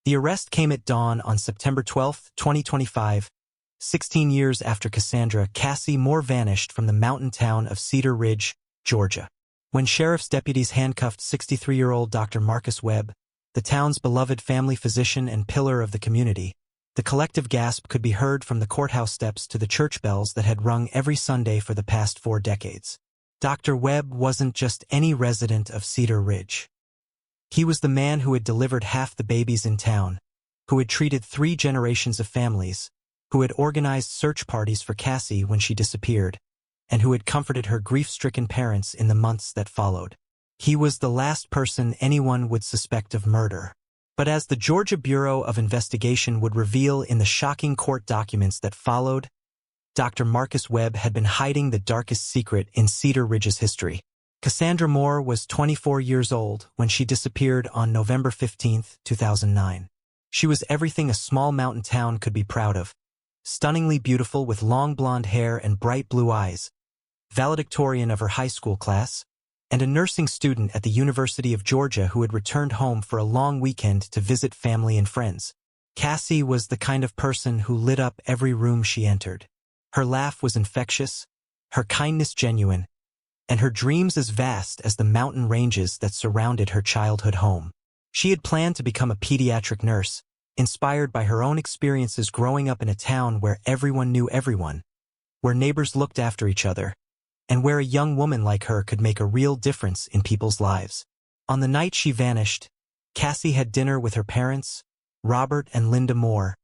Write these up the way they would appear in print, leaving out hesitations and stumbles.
The arrest came at dawn on September 12, 2025, 16 years after Cassandra Cassie Moore vanished from the mountain town of Cedar Ridge, Georgia. When sheriff's deputies handcuffed 63-year-old Dr. Marcus Webb, the town's beloved family physician and pillar of the community, the collective gasp could be heard from the courthouse steps to the church bells that had rung every Sunday for the past 4 decades. Dr. Webb wasn't just any resident of Cedar Ridge. He was the man who had delivered half the babies in town, who had treated 3 generations of families, who had organized search parties for Cassie when she disappeared, and who had comforted her grief-stricken parents in the months that followed. He was the last person anyone would suspect of murder. But as the Georgia Bureau of Investigation would reveal in the shocking court documents that followed, Dr. Marcus Webb had been hiding the darkest secret in Cedar Ridge's history. Cassandra Moore was 24 years old when she disappeared on November 15, 2009. She was everything a small mountain town could be proud of. Stunningly beautiful with long blonde hair and bright blue eyes, valedictorian of her high school class, and a nursing student at the University of Georgia who had returned home for a long weekend to visit family and friends. Cassie was the kind of person who lit up every room she entered. Her laugh was infectious, her kindness genuine, and her dreams as vast as the mountain ranges that surrounded her childhood home. She had planned to become a pediatric nurse, inspired by her own experiences growing up in a town where everyone knew everyone, where neighbors looked after each other, and where a young woman like her could make a real difference in people's lives. On the night she vanished, Cassie had dinner with her parents, Robert and Linda Moore,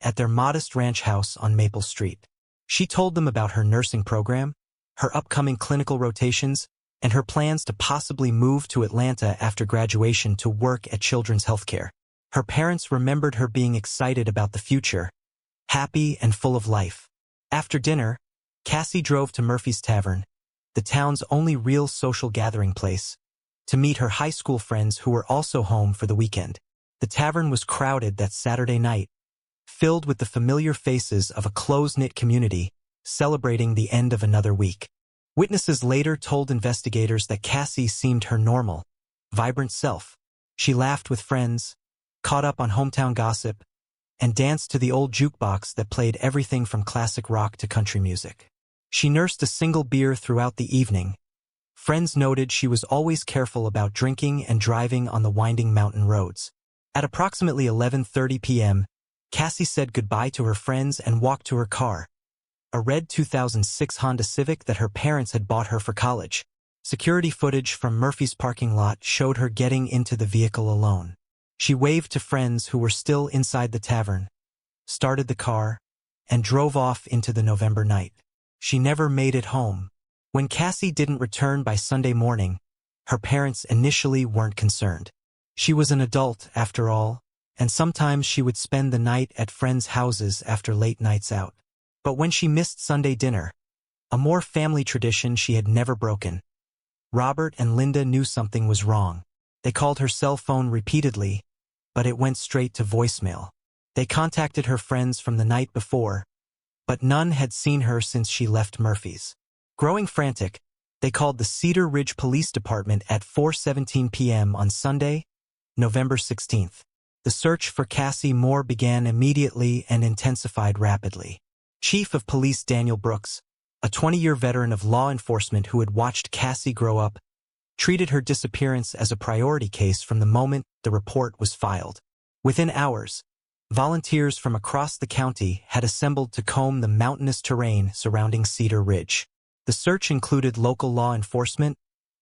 at their modest ranch house on Maple Street. She told them about her nursing program, her upcoming clinical rotations, and her plans to possibly move to Atlanta after graduation to work at Children's Healthcare. Her parents remembered her being excited about the future, happy and full of life. After dinner, Cassie drove to Murphy's Tavern, the town's only real social gathering place, to meet her high school friends who were also home for the weekend. The tavern was crowded that Saturday night, filled with the familiar faces of a close-knit community celebrating the end of another week. Witnesses later told investigators that Cassie seemed her normal, vibrant self. She laughed with friends, caught up on hometown gossip, and danced to the old jukebox that played everything from classic rock to country music. She nursed a single beer throughout the evening. Friends noted she was always careful about drinking and driving on the winding mountain roads. At approximately 11:30 p.m., Cassie said goodbye to her friends and walked to her car, a red 2006 Honda Civic that her parents had bought her for college. Security footage from Murphy's parking lot showed her getting into the vehicle alone. She waved to friends who were still inside the tavern, started the car, and drove off into the November night. She never made it home. When Cassie didn't return by Sunday morning, her parents initially weren't concerned. She was an adult, after all, and sometimes she would spend the night at friends' houses after late nights out. But when she missed Sunday dinner, a more family tradition she had never broken, Robert and Linda knew something was wrong. They called her cell phone repeatedly, but it went straight to voicemail. They contacted her friends from the night before, but none had seen her since she left Murphy's. Growing frantic, they called the Cedar Ridge Police Department at 4:17 p.m. on Sunday, November 16th. The search for Cassie Moore began immediately and intensified rapidly. Chief of Police Daniel Brooks, a 20-year veteran of law enforcement who had watched Cassie grow up, treated her disappearance as a priority case from the moment the report was filed. Within hours, volunteers from across the county had assembled to comb the mountainous terrain surrounding Cedar Ridge. The search included local law enforcement,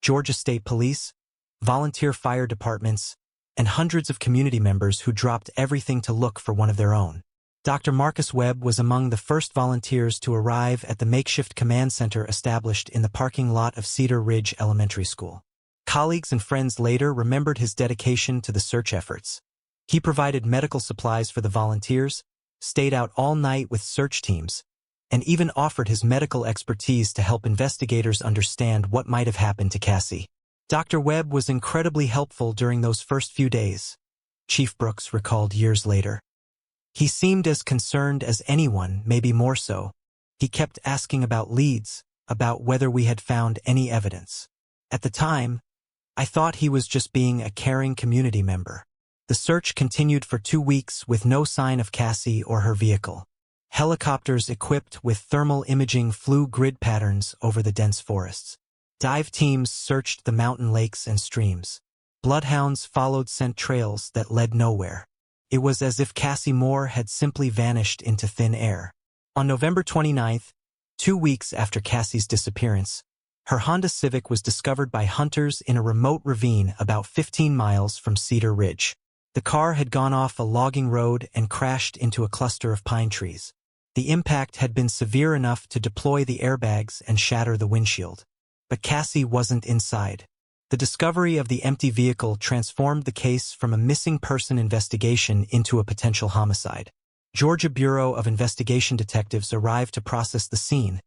Georgia State Police, volunteer fire departments, and hundreds of community members who dropped everything to look for one of their own. Dr. Marcus Webb was among the first volunteers to arrive at the makeshift command center established in the parking lot of Cedar Ridge Elementary School. Colleagues and friends later remembered his dedication to the search efforts. He provided medical supplies for the volunteers, stayed out all night with search teams, and even offered his medical expertise to help investigators understand what might have happened to Cassie. Dr. Webb was incredibly helpful during those first few days, Chief Brooks recalled years later. He seemed as concerned as anyone, maybe more so. He kept asking about leads, about whether we had found any evidence. At the time, I thought he was just being a caring community member. The The search continued for 2 weeks with no sign of Cassie or her vehicle. Helicopters equipped with thermal imaging flew grid patterns over the dense forests. Dive teams searched the mountain lakes and streams. Bloodhounds followed scent trails that led nowhere. It was as if Cassie Moore had simply vanished into thin air. On November 29th, 2 weeks after Cassie's disappearance, her Honda Civic was discovered by hunters in a remote ravine about 15 miles from Cedar Ridge. The car had gone off a logging road and crashed into a cluster of pine trees. The impact had been severe enough to deploy the airbags and shatter the windshield. But Cassie wasn't inside. The discovery of the empty vehicle transformed the case from a missing person investigation into a potential homicide. Georgia Bureau of Investigation detectives arrived to process the scene,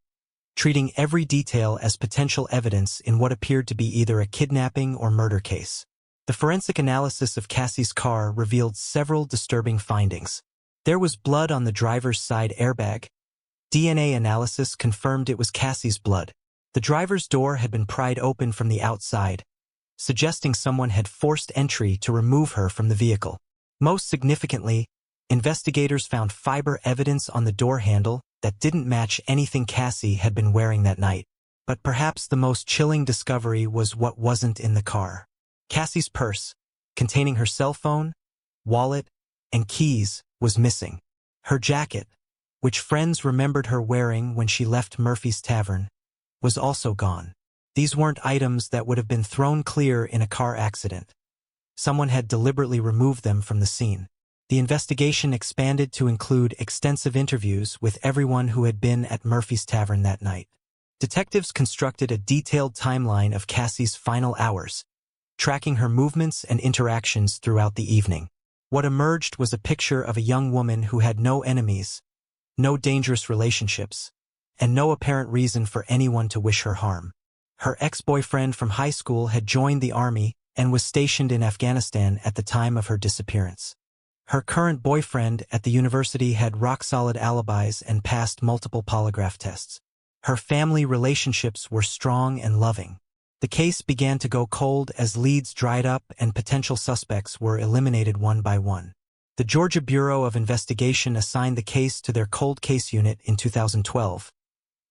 treating every detail as potential evidence in what appeared to be either a kidnapping or murder case. The forensic analysis of Cassie's car revealed several disturbing findings. There was blood on the driver's side airbag. DNA analysis confirmed it was Cassie's blood. The driver's door had been pried open from the outside, suggesting someone had forced entry to remove her from the vehicle. Most significantly, investigators found fiber evidence on the door handle that didn't match anything Cassie had been wearing that night. But perhaps the most chilling discovery was what wasn't in the car. Cassie's purse, containing her cell phone, wallet, and keys, was missing. Her jacket, which friends remembered her wearing when she left Murphy's Tavern, was also gone. These weren't items that would have been thrown clear in a car accident. Someone had deliberately removed them from the scene. The investigation expanded to include extensive interviews with everyone who had been at Murphy's Tavern that night. Detectives constructed a detailed timeline of Cassie's final hours, tracking her movements and interactions throughout the evening. What emerged was a picture of a young woman who had no enemies, no dangerous relationships, and no apparent reason for anyone to wish her harm. Her ex-boyfriend from high school had joined the army and was stationed in Afghanistan at the time of her disappearance. Her current boyfriend at the university had rock-solid alibis and passed multiple polygraph tests. Her family relationships were strong and loving. The case began to go cold as leads dried up and potential suspects were eliminated one by one. The Georgia Bureau of Investigation assigned the case to their cold case unit in 2012,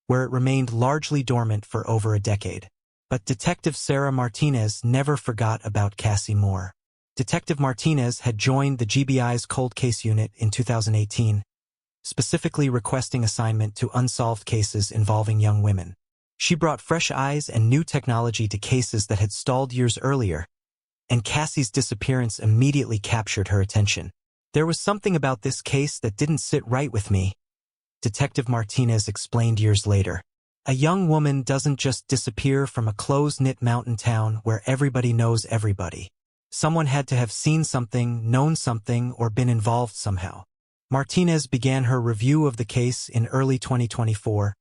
where it remained largely dormant for over a decade. But Detective Sarah Martinez never forgot about Cassie Moore. Detective Martinez had joined the GBI's cold case unit in 2018, specifically requesting assignment to unsolved cases involving young women. She brought fresh eyes and new technology to cases that had stalled years earlier, and Cassie's disappearance immediately captured her attention. There was something about this case that didn't sit right with me, Detective Martinez explained years later. A young woman doesn't just disappear from a close-knit mountain town where everybody knows everybody. Someone had to have seen something, known something, or been involved somehow. Martinez began her review of the case in early 2024,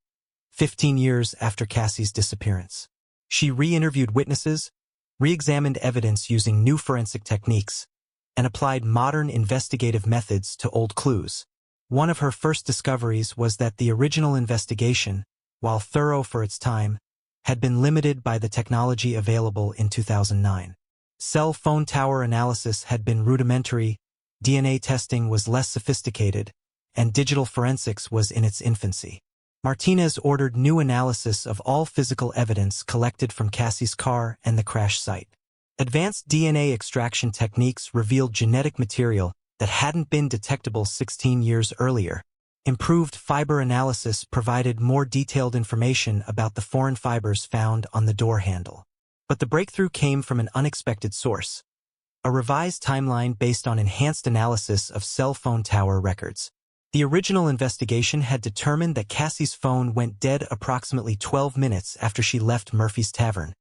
15 years after Cassie's disappearance. She re-interviewed witnesses, re-examined evidence using new forensic techniques, and applied modern investigative methods to old clues. One of her first discoveries was that the original investigation, while thorough for its time, had been limited by the technology available in 2009. Cell phone tower analysis had been rudimentary, DNA testing was less sophisticated, and digital forensics was in its infancy. Martinez ordered new analysis of all physical evidence collected from Cassie's car and the crash site. Advanced DNA extraction techniques revealed genetic material that hadn't been detectable 16 years earlier. Improved fiber analysis provided more detailed information about the foreign fibers found on the door handle. But the breakthrough came from an unexpected source: a revised timeline based on enhanced analysis of cell phone tower records. The original investigation had determined that Cassie's phone went dead approximately 12 minutes after she left Murphy's Tavern,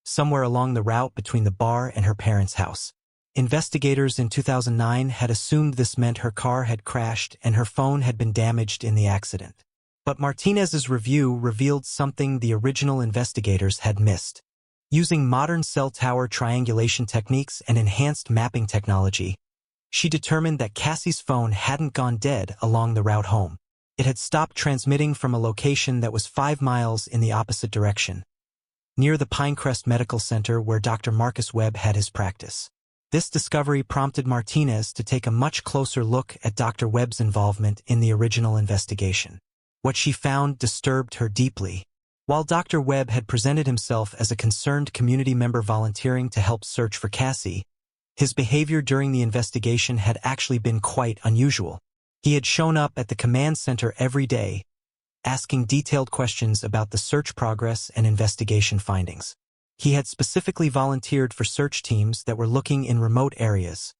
somewhere along the route between the bar and her parents' house. Investigators in 2009 had assumed this meant her car had crashed and her phone had been damaged in the accident. But Martinez's review revealed something the original investigators had missed. Using modern cell tower triangulation techniques and enhanced mapping technology, she determined that Cassie's phone hadn't gone dead along the route home. It had stopped transmitting from a location that was 5 miles in the opposite direction, near the Pinecrest Medical Center where Dr. Marcus Webb had his practice. This discovery prompted Martinez to take a much closer look at Dr. Webb's involvement in the original investigation. What she found disturbed her deeply. While Dr. Webb had presented himself as a concerned community member volunteering to help search for Cassie, his behavior during the investigation had actually been quite unusual. He had shown up at the command center every day, asking detailed questions about the search progress and investigation findings. He had specifically volunteered for search teams that were looking in remote areas,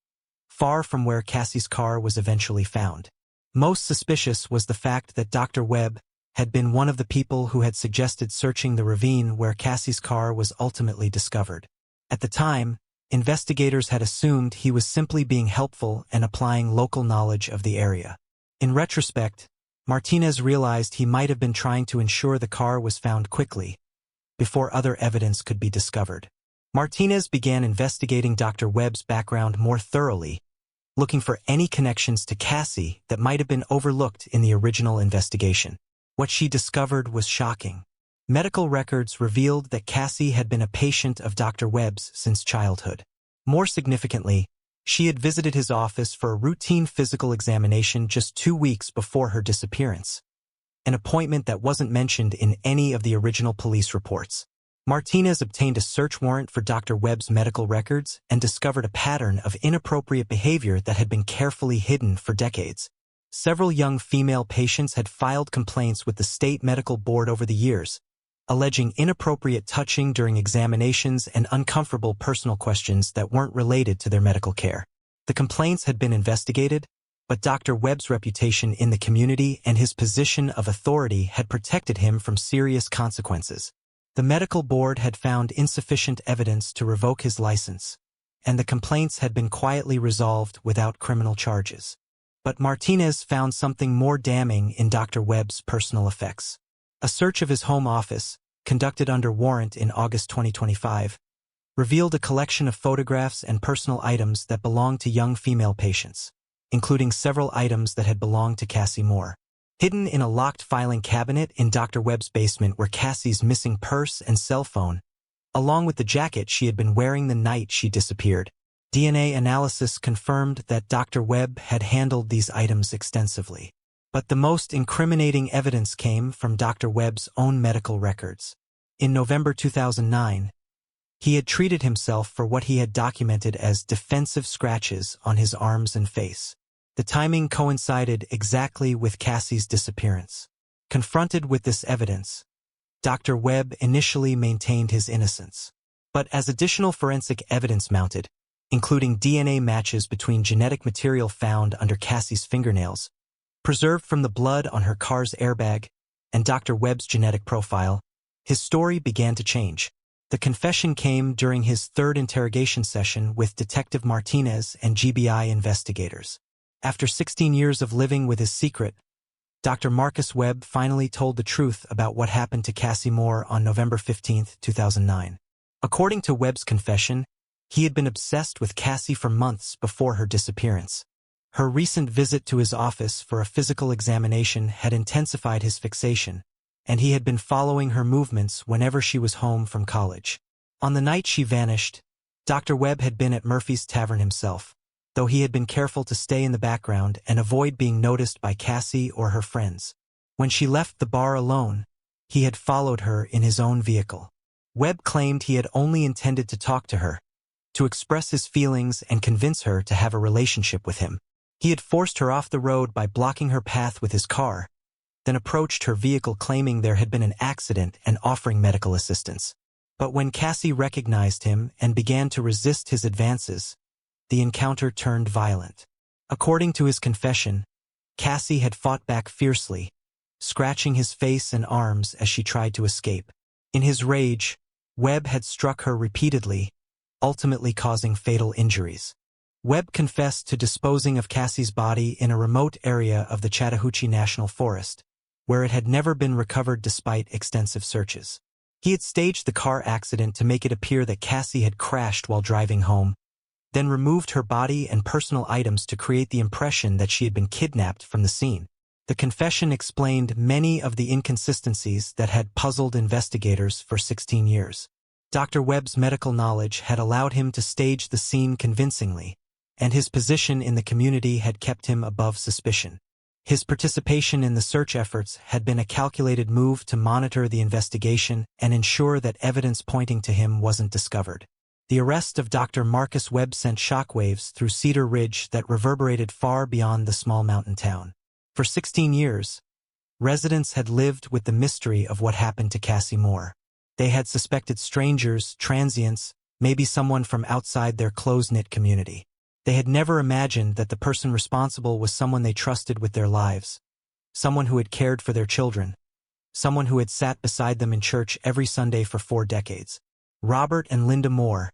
far from where Cassie's car was eventually found. Most suspicious was the fact that Dr. Webb had been one of the people who had suggested searching the ravine where Cassie's car was ultimately discovered. At the time, investigators had assumed he was simply being helpful and applying local knowledge of the area. In retrospect, Martinez realized he might have been trying to ensure the car was found quickly, before other evidence could be discovered. Martinez began investigating Dr. Webb's background more thoroughly, looking for any connections to Cassie that might have been overlooked in the original investigation. What she discovered was shocking. Medical records revealed that Cassie had been a patient of Dr. Webb's since childhood. More significantly, she had visited his office for a routine physical examination just 2 weeks before her disappearance, an appointment that wasn't mentioned in any of the original police reports. Martinez obtained a search warrant for Dr. Webb's medical records and discovered a pattern of inappropriate behavior that had been carefully hidden for decades. Several young female patients had filed complaints with the state medical board over the years, alleging inappropriate touching during examinations and uncomfortable personal questions that weren't related to their medical care. The complaints had been investigated, but Dr. Webb's reputation in the community and his position of authority had protected him from serious consequences. The medical board had found insufficient evidence to revoke his license, and the complaints had been quietly resolved without criminal charges. But Martinez found something more damning in Dr. Webb's personal effects. A search of his home office, conducted under warrant in August 2025, revealed a collection of photographs and personal items that belonged to young female patients, including several items that had belonged to Cassie Moore. Hidden in a locked filing cabinet in Dr. Webb's basement were Cassie's missing purse and cell phone, along with the jacket she had been wearing the night she disappeared. DNA analysis confirmed that Dr. Webb had handled these items extensively. But the most incriminating evidence came from Dr. Webb's own medical records. In November 2009, he had treated himself for what he had documented as defensive scratches on his arms and face. The timing coincided exactly with Cassie's disappearance. Confronted with this evidence, Dr. Webb initially maintained his innocence. But as additional forensic evidence mounted, including DNA matches between genetic material found under Cassie's fingernails, preserved from the blood on her car's airbag, and Dr. Webb's genetic profile, his story began to change. The confession came during his third interrogation session with Detective Martinez and GBI investigators. After 16 years of living with his secret, Dr. Marcus Webb finally told the truth about what happened to Cassie Moore on November 15, 2009. According to Webb's confession, he had been obsessed with Cassie for months before her disappearance. Her recent visit to his office for a physical examination had intensified his fixation, and he had been following her movements whenever she was home from college. On the night she vanished, Dr. Webb had been at Murphy's Tavern himself, though he had been careful to stay in the background and avoid being noticed by Cassie or her friends. When she left the bar alone, he had followed her in his own vehicle. Webb claimed he had only intended to talk to her, to express his feelings and convince her to have a relationship with him. He had forced her off the road by blocking her path with his car, then approached her vehicle claiming there had been an accident and offering medical assistance. But when Cassie recognized him and began to resist his advances, the encounter turned violent. According to his confession, Cassie had fought back fiercely, scratching his face and arms as she tried to escape. In his rage, Webb had struck her repeatedly, ultimately causing fatal injuries. Webb confessed to disposing of Cassie's body in a remote area of the Chattahoochee National Forest, where it had never been recovered despite extensive searches. He had staged the car accident to make it appear that Cassie had crashed while driving home, then removed her body and personal items to create the impression that she had been kidnapped from the scene. The confession explained many of the inconsistencies that had puzzled investigators for 16 years. Dr. Webb's medical knowledge had allowed him to stage the scene convincingly, and his position in the community had kept him above suspicion. His participation in the search efforts had been a calculated move to monitor the investigation and ensure that evidence pointing to him wasn't discovered. The arrest of Dr. Marcus Webb sent shockwaves through Cedar Ridge that reverberated far beyond the small mountain town. For 16 years, residents had lived with the mystery of what happened to Cassie Moore. They had suspected strangers, transients, maybe someone from outside their close-knit community. They had never imagined that the person responsible was someone they trusted with their lives, someone who had cared for their children, someone who had sat beside them in church every Sunday for 4 decades. Robert and Linda Moore,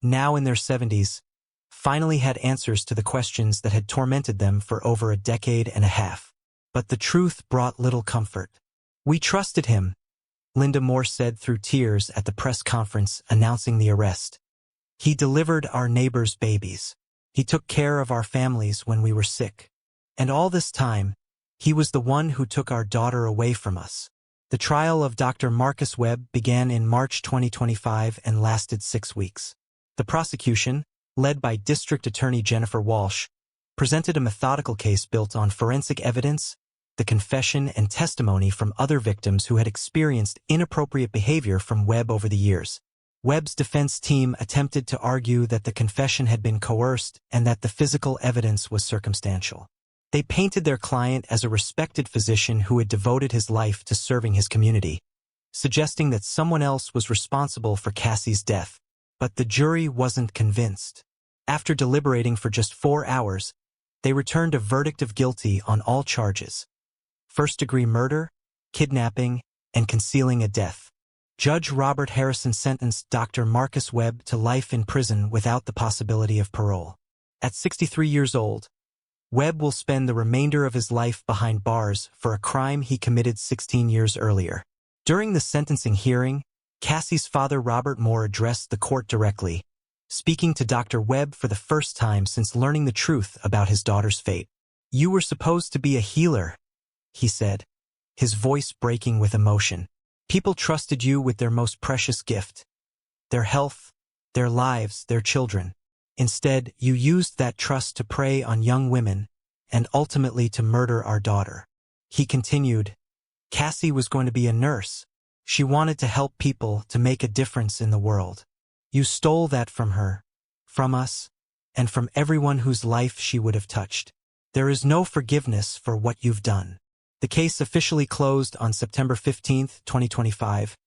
now in their 70s, finally had answers to the questions that had tormented them for over a decade and a half. But the truth brought little comfort. "We trusted him," Linda Moore said through tears at the press conference announcing the arrest. "He delivered our neighbors' babies. He took care of our families when we were sick. And all this time, he was the one who took our daughter away from us." The trial of Dr. Marcus Webb began in March 2025 and lasted 6 weeks. The prosecution, led by District Attorney Jennifer Walsh, presented a methodical case built on forensic evidence, the confession and testimony from other victims who had experienced inappropriate behavior from Webb over the years. Webb's defense team attempted to argue that the confession had been coerced and that the physical evidence was circumstantial. They painted their client as a respected physician who had devoted his life to serving his community, suggesting that someone else was responsible for Cassie's death. But the jury wasn't convinced. After deliberating for just 4 hours, they returned a verdict of guilty on all charges: first-degree murder, kidnapping, and concealing a death. Judge Robert Harrison sentenced Dr. Marcus Webb to life in prison without the possibility of parole. At 63 years old, Webb will spend the remainder of his life behind bars for a crime he committed 16 years earlier. During the sentencing hearing, Cassie's father Robert Moore addressed the court directly, speaking to Dr. Webb for the first time since learning the truth about his daughter's fate. "You were supposed to be a healer," he said, his voice breaking with emotion. "People trusted you with their most precious gift, their health, their lives, their children. Instead, you used that trust to prey on young women and ultimately to murder our daughter." He continued, "Cassie was going to be a nurse. She wanted to help people, to make a difference in the world. You stole that from her, from us, and from everyone whose life she would have touched. There is no forgiveness for what you've done." The case officially closed on September 15, 2025,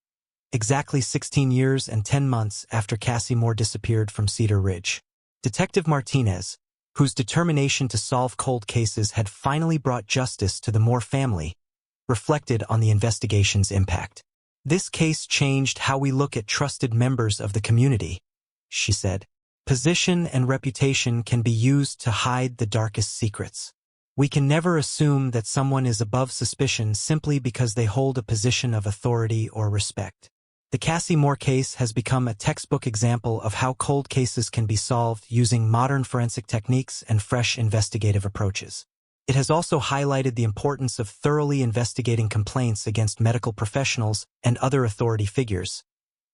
exactly 16 years and 10 months after Cassie Moore disappeared from Cedar Ridge. Detective Martinez, whose determination to solve cold cases had finally brought justice to the Moore family, reflected on the investigation's impact. "This case changed how we look at trusted members of the community," she said. "Position and reputation can be used to hide the darkest secrets. We can never assume that someone is above suspicion simply because they hold a position of authority or respect." The Cassie Moore case has become a textbook example of how cold cases can be solved using modern forensic techniques and fresh investigative approaches. It has also highlighted the importance of thoroughly investigating complaints against medical professionals and other authority figures,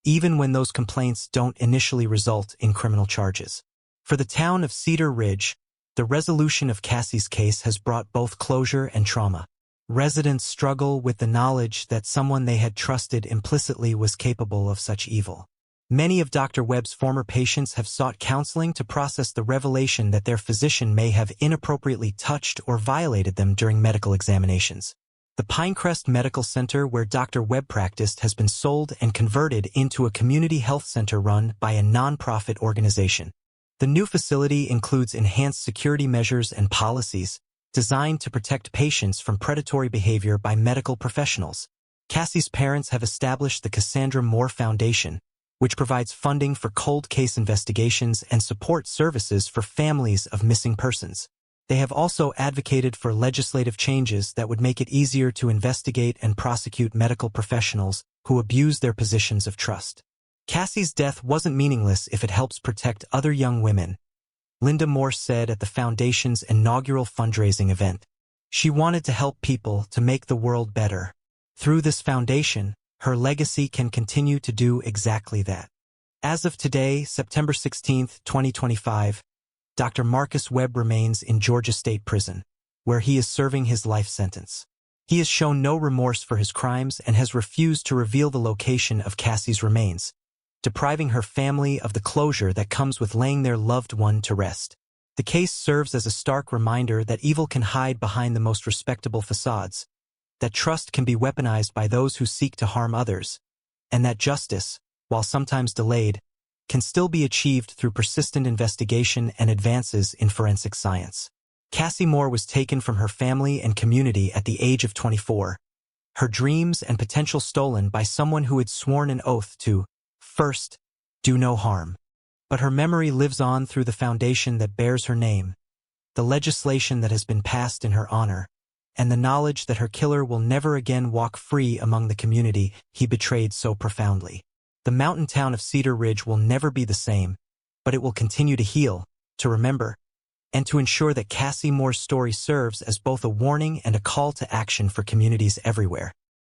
even when those complaints don't initially result in criminal charges. For the town of Cedar Ridge, the resolution of Cassie's case has brought both closure and trauma. Residents struggle with the knowledge that someone they had trusted implicitly was capable of such evil. Many of Dr. Webb's former patients have sought counseling to process the revelation that their physician may have inappropriately touched or violated them during medical examinations. The Pinecrest Medical Center where Dr. Webb practiced has been sold and converted into a community health center run by a nonprofit organization. The new facility includes enhanced security measures and policies designed to protect patients from predatory behavior by medical professionals. Cassie's parents have established the Cassandra Moore Foundation, which provides funding for cold case investigations and support services for families of missing persons. They have also advocated for legislative changes that would make it easier to investigate and prosecute medical professionals who abuse their positions of trust. Cassie's death wasn't meaningless if it helps protect other young women, Linda Moore said at the Foundation's inaugural fundraising event. She wanted to help people to make the world better. Through this foundation, her legacy can continue to do exactly that. As of today, September 16, 2025, Dr. Marcus Webb remains in Georgia State Prison, where he is serving his life sentence. He has shown no remorse for his crimes and has refused to reveal the location of Cassie's remains, depriving her family of the closure that comes with laying their loved one to rest. The case serves as a stark reminder that evil can hide behind the most respectable facades, that trust can be weaponized by those who seek to harm others, and that justice, while sometimes delayed, can still be achieved through persistent investigation and advances in forensic science. Cassie Moore was taken from her family and community at the age of 24, her dreams and potential stolen by someone who had sworn an oath to, first, do no harm. But her memory lives on through the foundation that bears her name, the legislation that has been passed in her honor, and the knowledge that her killer will never again walk free among the community he betrayed so profoundly. The mountain town of Cedar Ridge will never be the same, but it will continue to heal, to remember, and to ensure that Cassie Moore's story serves as both a warning and a call to action for communities everywhere.